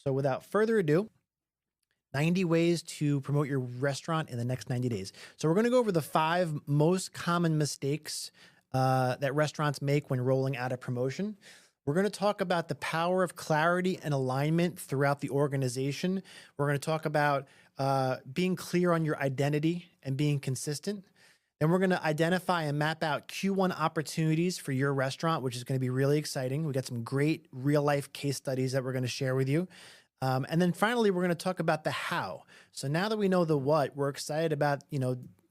So without further ado, 90 ways to promote your restaurant in the next 90 days. So we're going to go over the 5 most common mistakes that restaurants make when rolling out a promotion. We're going to talk about the power of clarity and alignment throughout the organization. We're going to talk about being clear on your identity and being consistent. Then we're going to identify and map out Q1 opportunities for your restaurant, which is going to be really exciting. We got some great real life case studies that we're going to share with you. And then finally, we're going to talk about the how. So now that we know the what, we're excited about,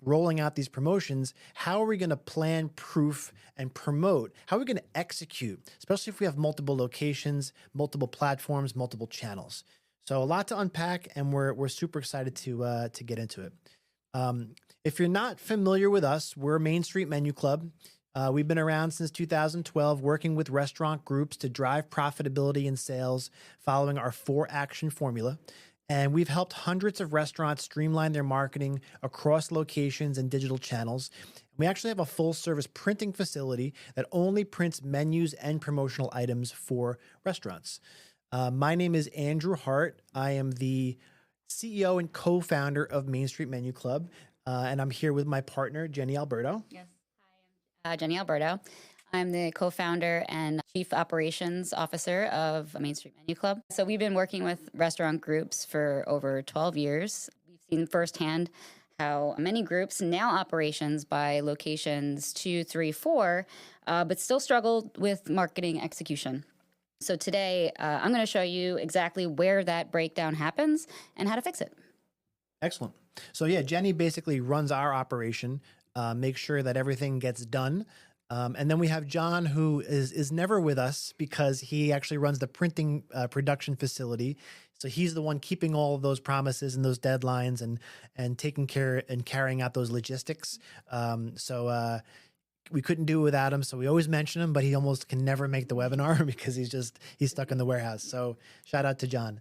rolling out these promotions. How are we going to plan, proof, and promote? How are we going to execute, especially if we have multiple locations, multiple platforms, multiple channels? So a lot to unpack, and we're super excited to get into it. If you're not familiar with us, we're Main Street Menu Club. We've been around since 2012, working with restaurant groups to drive profitability and sales following our 4-action formula. And we've helped hundreds of restaurants streamline their marketing across locations and digital channels. We actually have a full-service printing facility that only prints menus and promotional items for restaurants. My name is Andrew Hart. I am the CEO and co-founder of Main Street Menu Club, and I'm here with my partner, Jenny Alberto. Yes. Hi, I'm Jenny Alberto. I'm the co-founder and chief operations officer of Main Street Menu Club. So we've been working with restaurant groups for over 12 years. We've seen firsthand how many groups now operations by locations 2, 3, 4, but still struggle with marketing execution. So today, I'm going to show you exactly where that breakdown happens and how to fix it. Excellent. So yeah, Jenny basically runs our operation, makes sure that everything gets done. And then we have John, who is never with us because he actually runs the printing production facility. So he's the one keeping all of those promises and those deadlines and taking care and carrying out those logistics. We couldn't do it without him, so we always mention him, but he almost can never make the webinar because he's stuck in the warehouse. So shout out to John.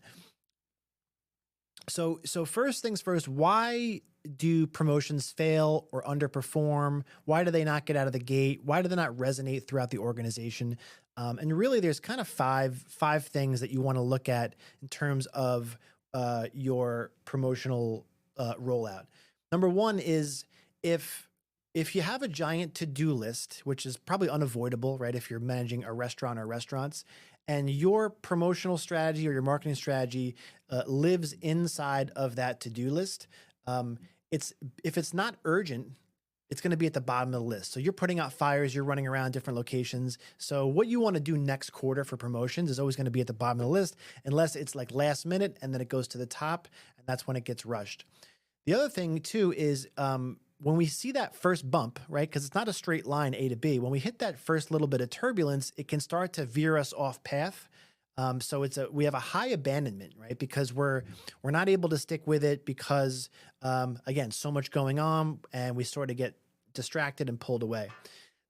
So first things first, why do promotions fail or underperform? Why do they not get out of the gate? Why do they not resonate throughout the organization? And really, there's kind of five things that you want to look at in terms of your promotional rollout. Number one is if you have a giant to-do list, which is probably unavoidable, right? If you're managing a restaurant or restaurants, and your promotional strategy or your marketing strategy lives inside of that to-do list, if it's not urgent, it's going to be at the bottom of the list. So you're putting out fires, you're running around different locations. So what you want to do next quarter for promotions is always going to be at the bottom of the list, unless it's like last minute and then it goes to the top, and that's when it gets rushed. The other thing too is when we see that first bump, right? Because it's not a straight line A to B. When we hit that first little bit of turbulence, it can start to veer us off path. So we have a high abandonment, right? Because we're not able to stick with it because again, so much going on, and we sort of get distracted and pulled away.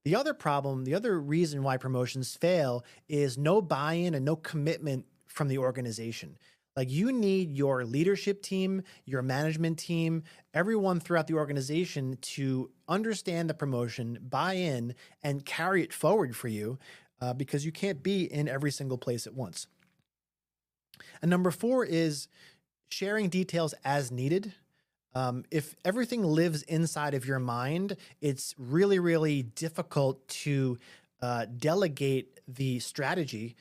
The other problem, the other reason why promotions fail is no buy-in and no commitment from the organization. Like, you need your leadership team, your management team, everyone throughout the organization to understand the promotion, buy in, and carry it forward for you because you can't be in every single place at once. And number 4 is sharing details as needed. If everything lives inside of your mind, it's really, really difficult to delegate the strategy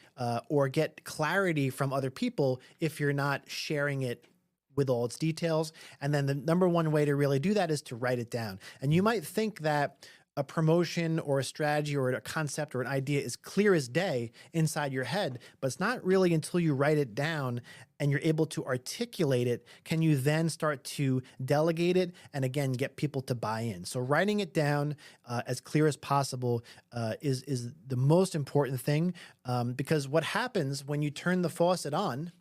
or get clarity from other people if you're not sharing it with all its details. And then the number one way to really do that is to write it down. And you might think that a promotion or a strategy or a concept or an idea is clear as day inside your head, but it's not really until you write it down and you're able to articulate it, can you then start to delegate it and again, get people to buy in. So writing it down as clear as possible is the most important thing because what happens when you turn the faucet on,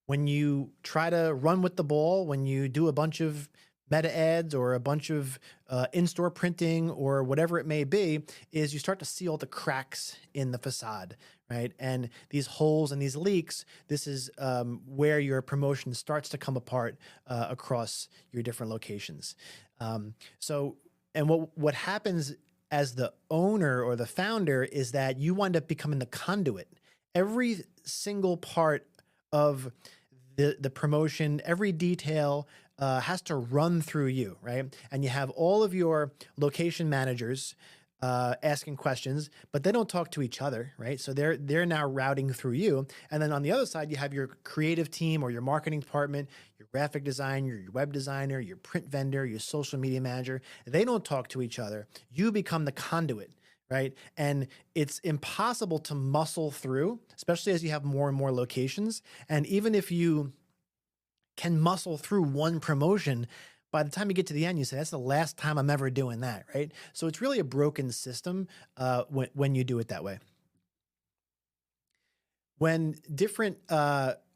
when you try to run with the ball, when you do a bunch of meta ads or a bunch of in-store printing or whatever it may be, is you start to see all the cracks in the facade, right? And these holes and these leaks, this is where your promotion starts to come apart across your different locations. And what happens as the owner or the founder is that you wind up becoming the conduit. Every single part of the promotion, every detail has to run through you, right? And you have all of your location managers asking questions, but they don't talk to each other, right? So they're now routing through you. And then on the other side, you have your creative team or your marketing department, your graphic designer, your web designer, your print vendor, your social media manager. They don't talk to each other. You become the conduit, right? And it's impossible to muscle through, especially as you have more and more locations. And even if you can muscle through one promotion, by the time you get to the end, you say, that's the last time I'm ever doing that, right? So it's really a broken system when you do it that way. When different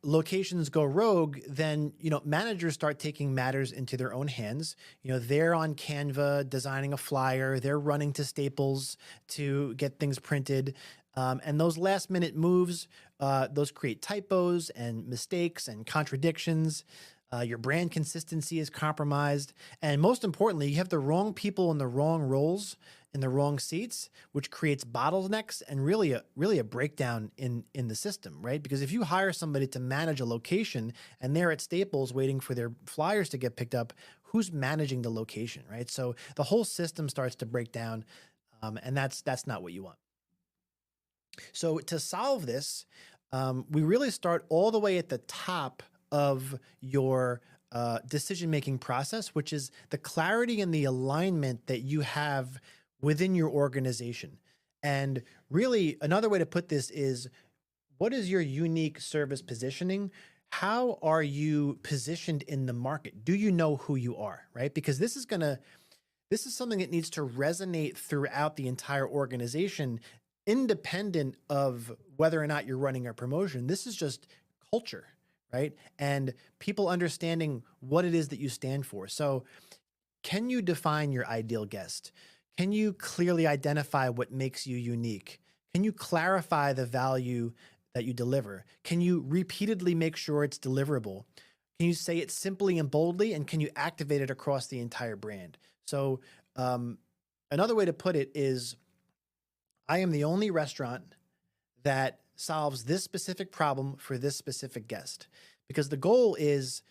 locations go rogue, then managers start taking matters into their own hands. They're on Canva designing a flyer. They're running to Staples to get things printed. And those last minute moves, those create typos and mistakes and contradictions. Your brand consistency is compromised. And most importantly, you have the wrong people in the wrong roles in the wrong seats, which creates bottlenecks and really a breakdown in the system, right? Because if you hire somebody to manage a location and they're at Staples waiting for their flyers to get picked up, who's managing the location, right? So the whole system starts to break down, and that's not what you want. So to solve this, we really start all the way at the top of your decision-making process, which is the clarity and the alignment that you have within your organization. And really, another way to put this is, what is your unique service positioning? How are you positioned in the market? Do you know who you are, right? Because this is something that needs to resonate throughout the entire organization, independent of whether or not you're running a promotion. This is just culture, right? And people understanding what it is that you stand for. So can you define your ideal guest? Can you clearly identify what makes you unique? Can you clarify the value that you deliver? Can you repeatedly make sure it's deliverable? Can you say it simply and boldly? And can you activate it across the entire brand? So another way to put it is, I am the only restaurant that solves this specific problem for this specific guest, because the goal is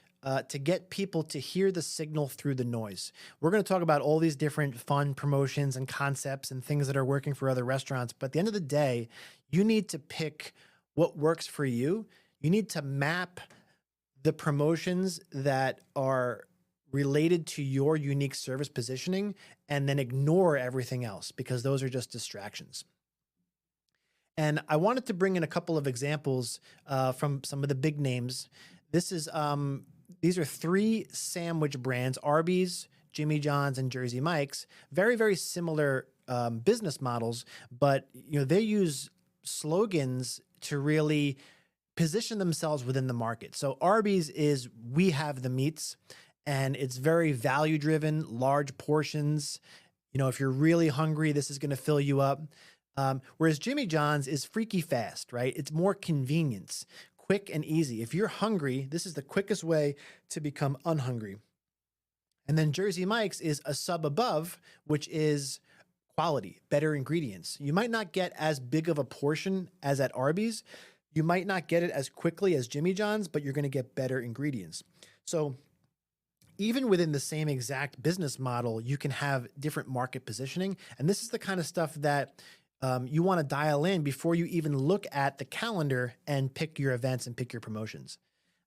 to get people to hear the signal through the noise. We're going to talk about all these different fun promotions and concepts and things that are working for other restaurants. But at the end of the day, you need to pick what works for you. You need to map the promotions that are related to your unique service positioning, and then ignore everything else, because those are just distractions. And I wanted to bring in a couple of examples from some of the big names. These are three sandwich brands: Arby's, Jimmy John's, and Jersey Mike's. Very, very similar business models, but they use slogans to really position themselves within the market. So Arby's is, we have the meats, and it's very value driven, large portions. If you're really hungry, this is going to fill you up. Whereas Jimmy John's is freaky fast, right? It's more convenience, quick and easy. If you're hungry, this is the quickest way to become unhungry. And then Jersey Mike's is a sub above, which is quality, better ingredients. You might not get as big of a portion as at Arby's. You might not get it as quickly as Jimmy John's, but you're going to get better ingredients. So even within the same exact business model, you can have different market positioning. And this is the kind of stuff that you want to dial in before you even look at the calendar and pick your events and pick your promotions.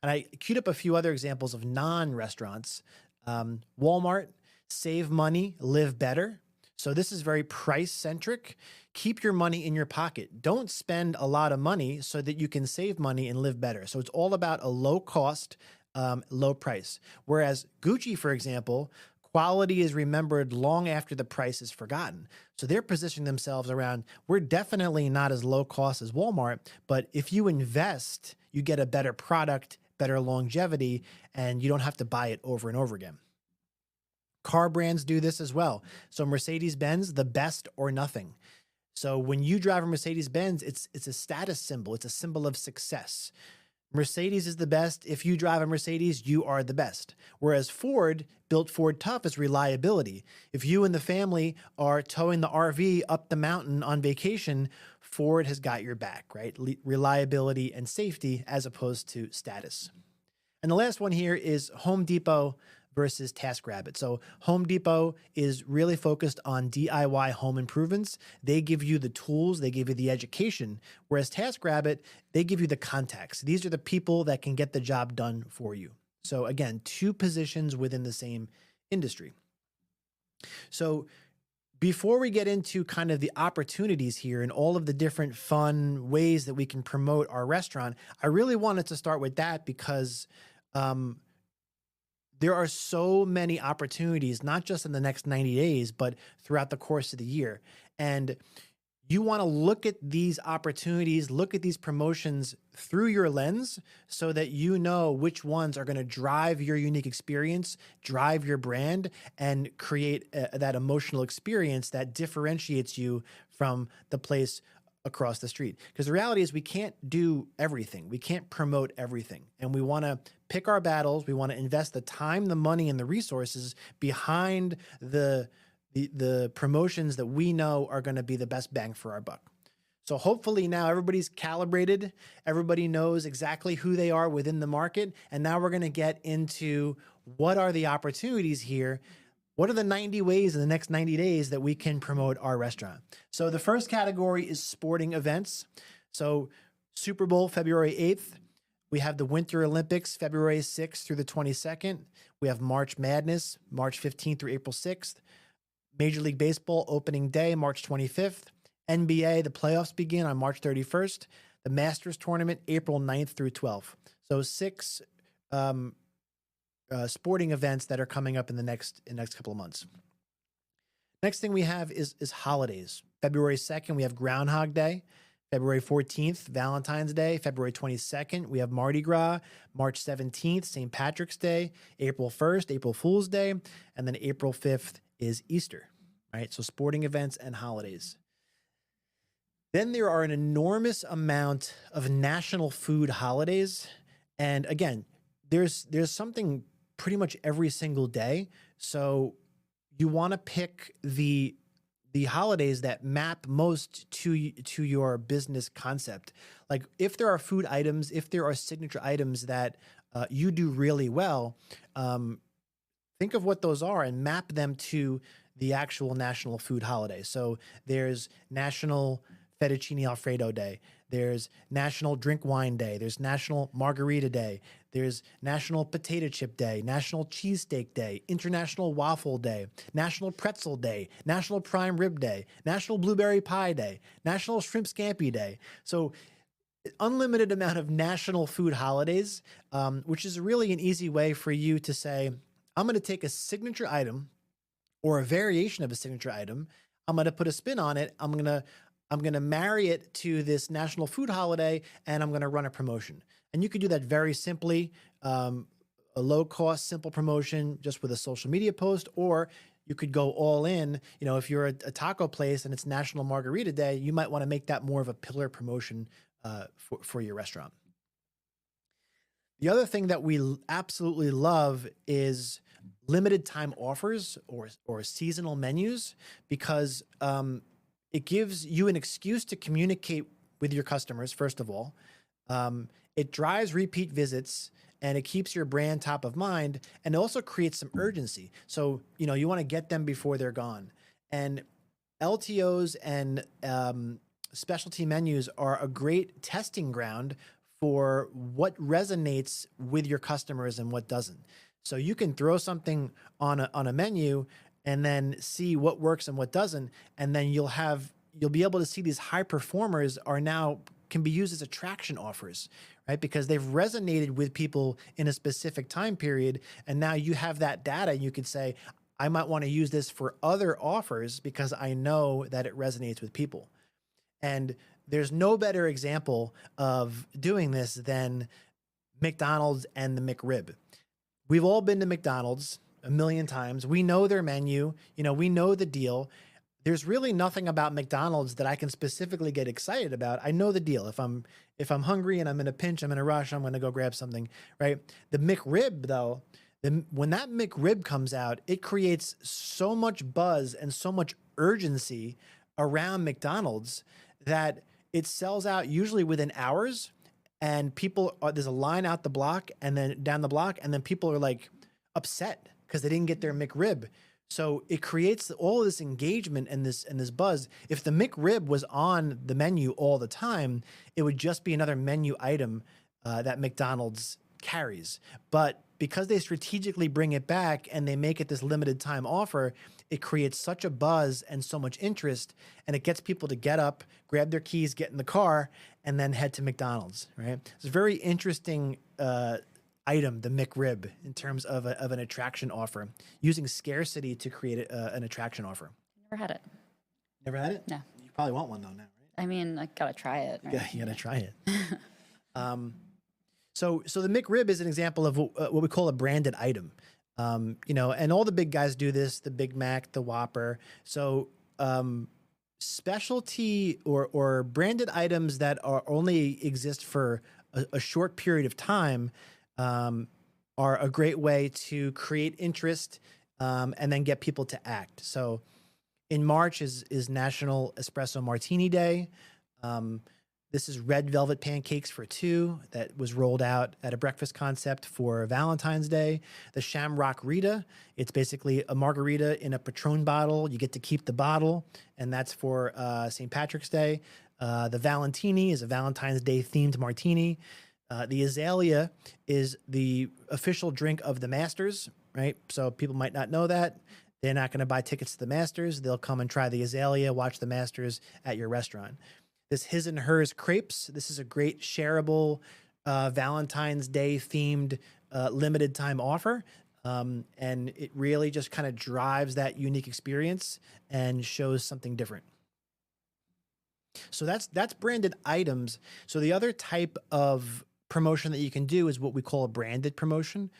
And I queued up a few other examples of non-restaurants. Walmart, save money, live better. So this is very price centric. Keep your money in your pocket. Don't spend a lot of money so that you can save money and live better. So it's all about a low cost, low price. Whereas Gucci, for example, quality is remembered long after the price is forgotten. So they're positioning themselves around, we're definitely not as low cost as Walmart, but if you invest, you get a better product, better longevity, and you don't have to buy it over and over again. Car brands do this as well. So Mercedes-Benz, the best or nothing. So when you drive a Mercedes-Benz, it's a status symbol. It's a symbol of success. Mercedes is the best. If you drive a Mercedes, you are the best. Whereas Ford built Ford Tough as reliability. If you and the family are towing the RV up the mountain on vacation, Ford has got your back, right? Reliability and safety as opposed to status. And the last one here is Home Depot versus TaskRabbit. So Home Depot is really focused on DIY home improvements. They give you the tools, they give you the education, whereas TaskRabbit, they give you the contacts. These are the people that can get the job done for you. So again, two positions within the same industry. So before we get into kind of the opportunities here and all of the different fun ways that we can promote our restaurant, I really wanted to start with that because there are so many opportunities, not just in the next 90 days, but throughout the course of the year. And you want to look at these opportunities, look at these promotions through your lens so that you know which ones are going to drive your unique experience, drive your brand, and create that emotional experience that differentiates you from the place across the street. Because the reality is we can't do everything. We can't promote everything. And we want to pick our battles. We want to invest the time, the money, and the resources behind the promotions that we know are going to be the best bang for our buck. So hopefully now everybody's calibrated. Everybody knows exactly who they are within the market. And now we're going to get into what are the opportunities here. What are the 90 ways in the next 90 days that we can promote our restaurant? So the first category is sporting events. So Super Bowl, February 8th. We have the Winter Olympics, February 6th through the 22nd. We have March Madness, March 15th through April 6th. Major League Baseball opening day, March 25th. NBA, the playoffs begin on March 31st. The Masters tournament, April 9th through 12th. So 6 sporting events that are coming up in the next couple of months. Next thing we have is holidays. February 2nd, we have Groundhog Day. February 14th, Valentine's Day. February 22nd, we have Mardi Gras. March 17th, St. Patrick's Day. April 1st, April Fool's Day. And then April 5th is Easter, right? So sporting events and holidays. Then there are an enormous amount of national food holidays. And again, there's something pretty much every single day. So you want to pick the holidays that map most to your business concept. Like if there are food items, if there are signature items that you do really well, think of what those are and map them to the actual national food holiday. So there's National Fettuccine Alfredo Day. There's National Drink Wine Day. There's National Margarita Day. There's National Potato Chip Day, National Cheesesteak Day, International Waffle Day, National Pretzel Day, National Prime Rib Day, National Blueberry Pie Day, National Shrimp Scampi Day. So unlimited amount of national food holidays, which is really an easy way for you to say, I'm going to take a signature item or a variation of a signature item. I'm going to put a spin on it. I'm going to marry it to this national food holiday, and I'm going to run a promotion. And you could do that very simply, a low-cost, simple promotion just with a social media post, or you could go all in. You know, if you're a taco place and it's National Margarita Day, you might want to make that more of a pillar promotion for your restaurant. The other thing that we absolutely love is limited time offers or seasonal menus, because it gives you an excuse to communicate with your customers, first of all. It drives repeat visits and it keeps your brand top of mind, and also creates some urgency. So, you know, you want to get them before they're gone. And LTOs and specialty menus are a great testing ground for what resonates with your customers and what doesn't. So you can throw something on a menu and then see what works and what doesn't. And then you'll be able to see these high performers can be used as attraction offers, right? Because they've resonated with people in a specific time period. And now you have that data. You could say, I might want to use this for other offers because I know that it resonates with people. And there's no better example of doing this than McDonald's and the McRib. We've all been to McDonald's a million times. We know their menu. You know, we know the deal. There's really nothing about McDonald's that I can specifically get excited about. I know the deal. If I'm hungry and I'm in a pinch, I'm in a rush, I'm going to go grab something, right? The McRib, though, when that McRib comes out, it creates so much buzz and so much urgency around McDonald's that it sells out usually within hours. and there's a line out the block and then down the block, and then people are like upset because they didn't get their McRib. So it creates all this engagement and this buzz. If the McRib was on the menu all the time, it would just be another menu item that McDonald's carries. But because they strategically bring it back and they make it this limited time offer, it creates such a buzz and so much interest, and it gets people to get up, grab their keys, get in the car, and then head to McDonald's, right? It's a very interesting item, the McRib, in terms of an attraction offer, using scarcity to create an attraction offer. Never had it. Never had it? No. You probably want one though now, right? I mean, I gotta try it. Right? Yeah, you gotta try it. So the McRib is an example of what we call a branded item. And all the big guys do this, the Big Mac, the Whopper. So specialty or branded items that are only exist for a short period of time are a great way to create interest and then get people to act. So in March is National Espresso Martini Day. This is red velvet pancakes for two that was rolled out at a breakfast concept for Valentine's Day. The Shamrock Rita, it's basically a margarita in a Patron bottle. You get to keep the bottle, and that's for St. Patrick's Day. The Valentini is a Valentine's Day themed martini. The Azalea is the official drink of the Masters, right? So people might not know that. They're not going to buy tickets to the Masters. They'll come and try the Azalea, watch the Masters at your restaurant. This His and Hers Crepes. This is a great shareable Valentine's Day themed limited time offer. And it really just kind of drives that unique experience and shows something different. So that's branded items. So the other type of promotion that you can do is what we call a branded promotion.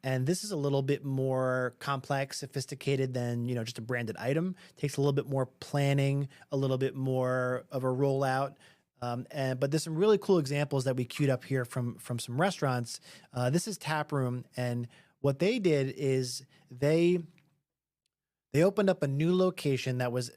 And this is a little bit more complex, sophisticated than, just a branded item. It takes a little bit more planning, a little bit more of a rollout. But there's some really cool examples that we queued up here from some restaurants. This is Taproom, and what they did is they opened up a new location that was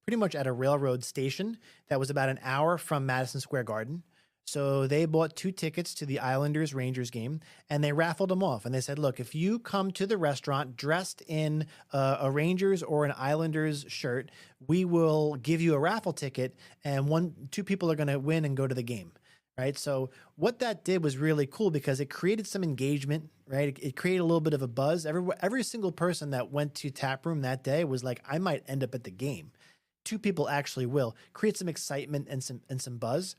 pretty much at a railroad station that was about an hour from Madison Square Garden. So they bought 2 tickets to the Islanders-Rangers game, and they raffled them off. And they said, look, if you come to the restaurant dressed in a Rangers or an Islanders shirt, we will give you a raffle ticket, and 2 people are going to win and go to the game, right? So what that did was really cool because it created some engagement, right? It created a little bit of a buzz. Every single person that went to Taproom that day was like, I might end up at the game. 2 people actually will. Create some excitement and some buzz.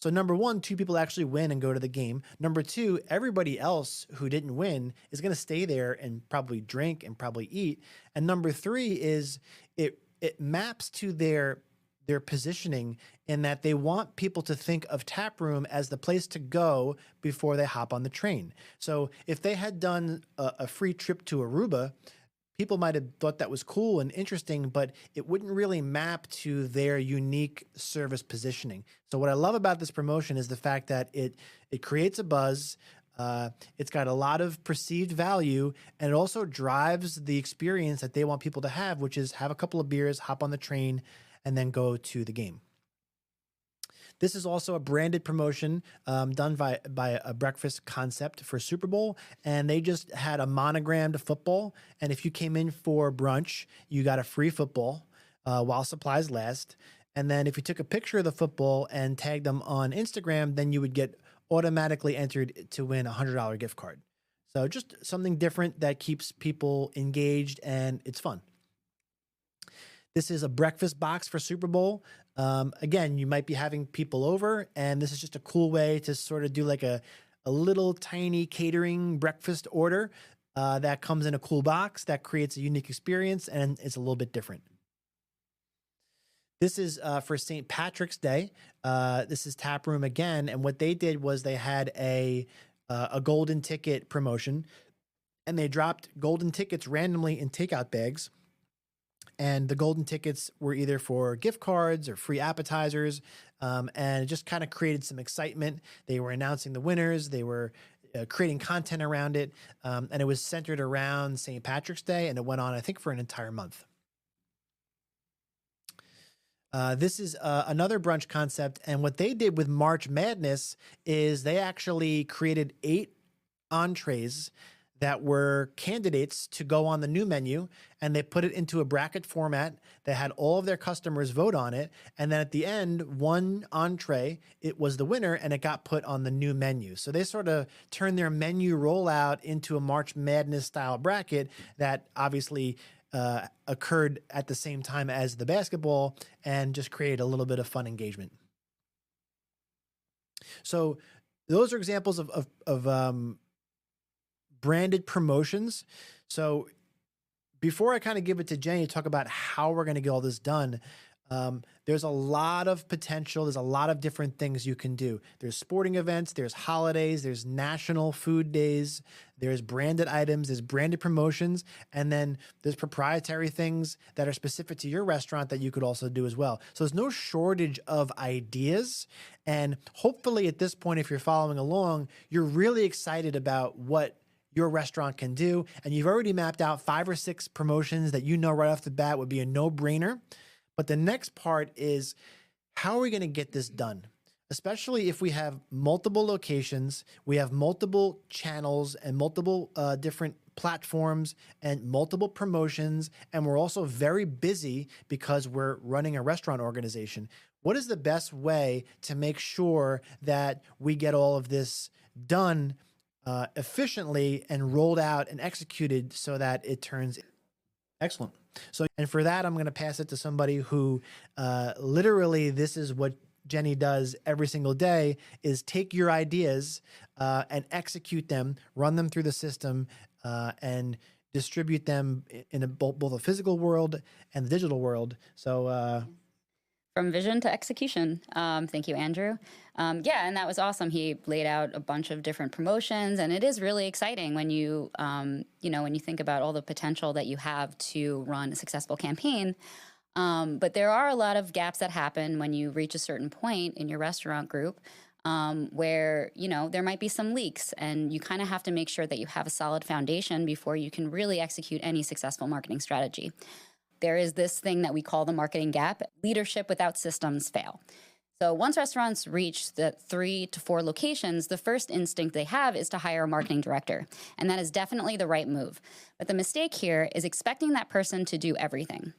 So number 1, 2 people actually win and go to the game. Number 2, everybody else who didn't win is going to stay there and probably drink and probably eat. And number 3 is it maps to their positioning in that they want people to think of Taproom as the place to go before they hop on the train. So if they had done a free trip to Aruba, people might have thought that was cool and interesting, but it wouldn't really map to their unique service positioning. So what I love about this promotion is the fact that it creates a buzz. It's got a lot of perceived value, and it also drives the experience that they want people to have, which is have a couple of beers, hop on the train, and then go to the game. This is also a branded promotion done by a breakfast concept for Super Bowl, and they just had a monogrammed football. And if you came in for brunch, you got a free football while supplies last. And then if you took a picture of the football and tagged them on Instagram, then you would get automatically entered to win a $100 gift card. So just something different that keeps people engaged, and it's fun. This is a breakfast box for Super Bowl. Again, you might be having people over, and this is just a cool way to sort of do like a little tiny catering breakfast order that comes in a cool box that creates a unique experience, and it's a little bit different. This is for St. Patrick's Day. This is Taproom again, and what they did was they had a golden ticket promotion, and they dropped golden tickets randomly in takeout bags. And the golden tickets were either for gift cards or free appetizers, and it just kind of created some excitement. They were announcing the winners. They were creating content around it, and it was centered around St. Patrick's Day, and it went on, I think, for an entire month. This is another brunch concept. And what they did with March Madness is they actually created 8 entrees that were candidates to go on the new menu, and they put it into a bracket format. They had all of their customers vote on it, and then at the end, one entree, it was the winner, and it got put on the new menu. So they sort of turned their menu rollout into a March Madness style bracket that obviously occurred at the same time as the basketball, and just created a little bit of fun engagement. So those are examples of branded promotions. So before I kind of give it to Jenny to talk about how we're going to get all this done, there's a lot of potential. There's a lot of different things you can do. There's sporting events, there's holidays, there's national food days, there's branded items, there's branded promotions, and then there's proprietary things that are specific to your restaurant that you could also do as well. So there's no shortage of ideas. And hopefully at this point, if you're following along, you're really excited about what your restaurant can do. And you've already mapped out 5 or 6 promotions that you know right off the bat would be a no-brainer. But the next part is, how are we going to get this done? Especially if we have multiple locations, we have multiple channels and multiple different platforms and multiple promotions, and we're also very busy because we're running a restaurant organization. What is the best way to make sure that we get all of this done efficiently and rolled out and executed so that it turns excellent? So, and for that, I'm going to pass it to somebody who literally, this is what Jenny does every single day, is take your ideas and execute them, run them through the system, and distribute them in both a physical world and the digital world. So from vision to execution. Thank you, Andrew. Yeah, and that was awesome. He laid out a bunch of different promotions, and it is really exciting when you, when you think about all the potential that you have to run a successful campaign. But there are a lot of gaps that happen when you reach a certain point in your restaurant group where, there might be some leaks, and you kind of have to make sure that you have a solid foundation before you can really execute any successful marketing strategy. There is this thing that we call the marketing gap. Leadership without systems fail. So once restaurants reach the 3 to 4 locations, the first instinct they have is to hire a marketing director. And that is definitely the right move. But the mistake here is expecting that person to do everything.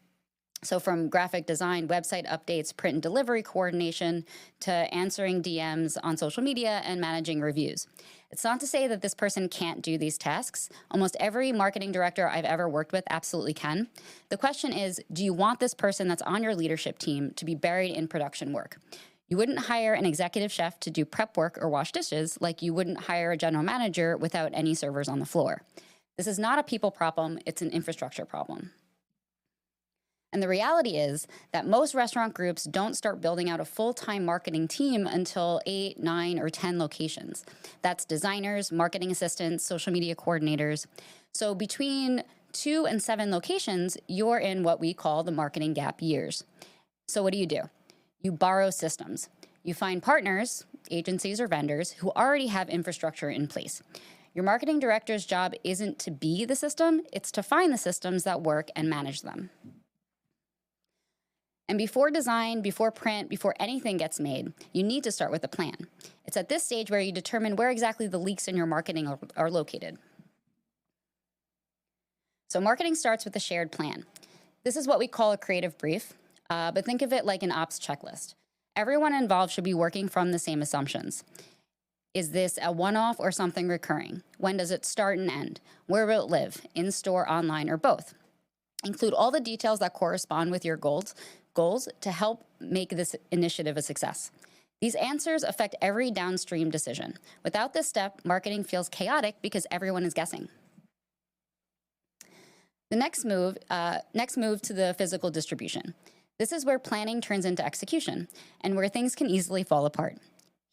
So from graphic design, website updates, print and delivery coordination, to answering DMs on social media and managing reviews. It's not to say that this person can't do these tasks. Almost every marketing director I've ever worked with absolutely can. The question is, do you want this person that's on your leadership team to be buried in production work? You wouldn't hire an executive chef to do prep work or wash dishes like you wouldn't hire a general manager without any servers on the floor. This is not a people problem, it's an infrastructure problem. And the reality is that most restaurant groups don't start building out a full-time marketing team until 8, 9, or 10 locations. That's designers, marketing assistants, social media coordinators. So between 2 and 7 locations, you're in what we call the marketing gap years. So what do? You borrow systems. You find partners, agencies or vendors, who already have infrastructure in place. Your marketing director's job isn't to be the system, it's to find the systems that work and manage them. And before design, before print, before anything gets made, you need to start with a plan. It's at this stage where you determine where exactly the leaks in your marketing are located. So marketing starts with a shared plan. This is what we call a creative brief, but think of it like an ops checklist. Everyone involved should be working from the same assumptions. Is this a one-off or something recurring? When does it start and end? Where will it live? In-store, online, or both? Include all the details that correspond with your goals to help make this initiative a success. These answers affect every downstream decision. Without this step, marketing feels chaotic because everyone is guessing. The next move to the physical distribution. This is where planning turns into execution and where things can easily fall apart.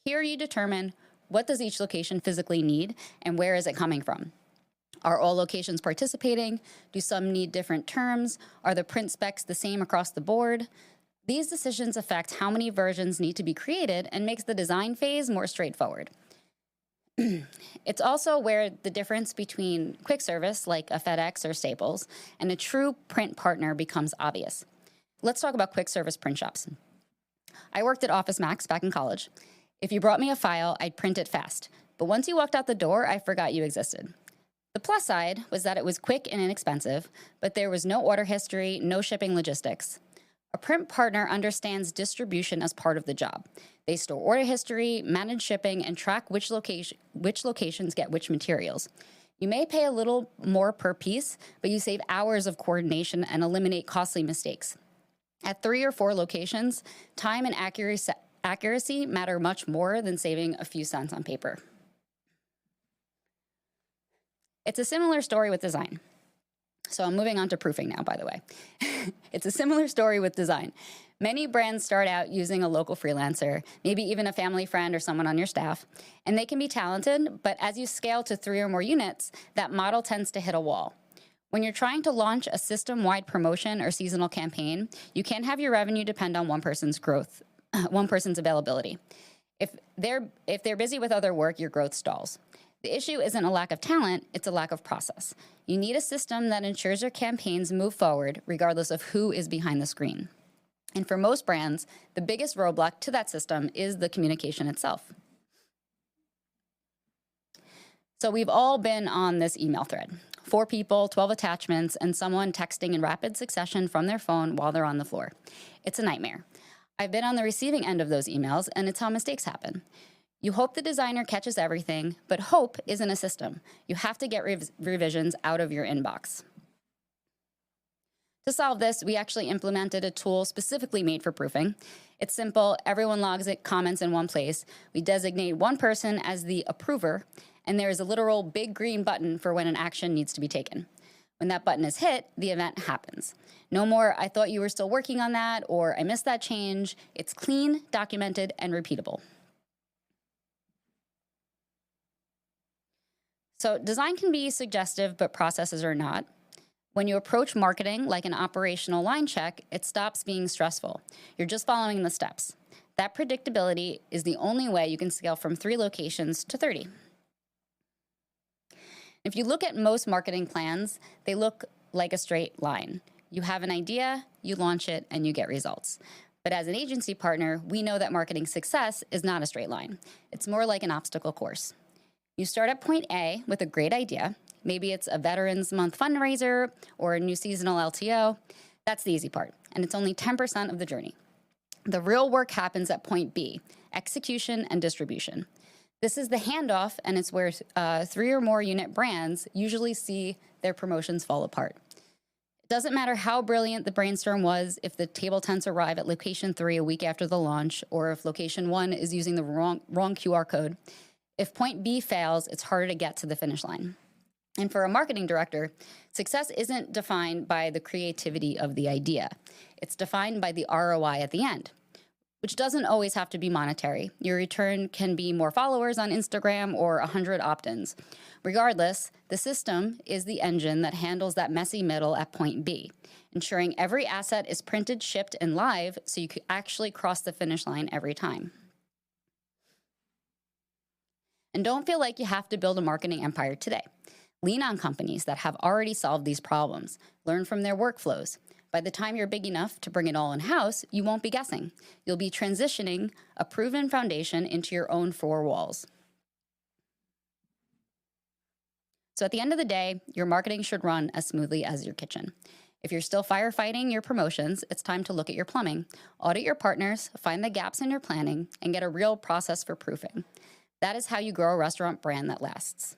Here you determine, what does each location physically need and where is it coming from? Are all locations participating? Do some need different terms? Are the print specs the same across the board? These decisions affect how many versions need to be created and makes the design phase more straightforward. It's also where the difference between quick service, like a FedEx or Staples, and a true print partner becomes obvious. Let's talk about quick service print shops. I worked at Office Max back in college. If you brought me a file, I'd print it fast. But once you walked out the door, I forgot you existed. The plus side was that it was quick and inexpensive, but there was no order history, no shipping logistics. A print partner understands distribution as part of the job. They store order history, manage shipping, and track which locations get which materials. You may pay a little more per piece, but you save hours of coordination and eliminate costly mistakes. At 3 or 4 locations, time and accuracy matter much more than saving a few cents on paper. It's a similar story with design. So I'm moving on to proofing now, by the way. It's a similar story with design. Many brands start out using a local freelancer, maybe even a family friend or someone on your staff, and they can be talented, but as you scale to 3 or more units, that model tends to hit a wall. When you're trying to launch a system-wide promotion or seasonal campaign, you can't have your revenue depend on one person's growth, one person's availability. If they're busy with other work, your growth stalls. The issue isn't a lack of talent, it's a lack of process. You need a system that ensures your campaigns move forward regardless of who is behind the screen. And for most brands, the biggest roadblock to that system is the communication itself. So we've all been on this email thread. 4 people, 12 attachments, and someone texting in rapid succession from their phone while they're on the floor. It's a nightmare. I've been on the receiving end of those emails, and it's how mistakes happen. You hope the designer catches everything, but hope isn't a system. You have to get revisions out of your inbox. To solve this, we actually implemented a tool specifically made for proofing. It's simple. Everyone logs it, comments in one place. We designate one person as the approver, and there is a literal big green button for when an action needs to be taken. When that button is hit, the event happens. No more, I thought you were still working on that, or I missed that change. It's clean, documented, and repeatable. So design can be suggestive, but processes are not. When you approach marketing like an operational line check, it stops being stressful. You're just following the steps. That predictability is the only way you can scale from 3 locations to 30. If you look at most marketing plans, they look like a straight line. You have an idea, you launch it, and you get results. But as an agency partner, we know that marketing success is not a straight line. It's more like an obstacle course. You start at point A with a great idea. Maybe it's a Veterans Month fundraiser or a new seasonal LTO. That's the easy part, and it's only 10% of the journey. The real work happens at point B, execution and distribution. This is the handoff, and it's where 3 or more unit brands usually see their promotions fall apart. It doesn't matter how brilliant the brainstorm was if the table tents arrive at location 3 a week after the launch, or if location 1 is using the wrong QR code. If point B fails, it's harder to get to the finish line. And for a marketing director, success isn't defined by the creativity of the idea. It's defined by the ROI at the end, which doesn't always have to be monetary. Your return can be more followers on Instagram or 100 opt-ins. Regardless, the system is the engine that handles that messy middle at point B, ensuring every asset is printed, shipped, and live so you can actually cross the finish line every time. And don't feel like you have to build a marketing empire today. Lean on companies that have already solved these problems. Learn from their workflows. By the time you're big enough to bring it all in-house, you won't be guessing. You'll be transitioning a proven foundation into your own 4 walls. So at the end of the day, your marketing should run as smoothly as your kitchen. If you're still firefighting your promotions, it's time to look at your plumbing. Audit your partners, find the gaps in your planning, and get a real process for proofing. That is how you grow a restaurant brand that lasts.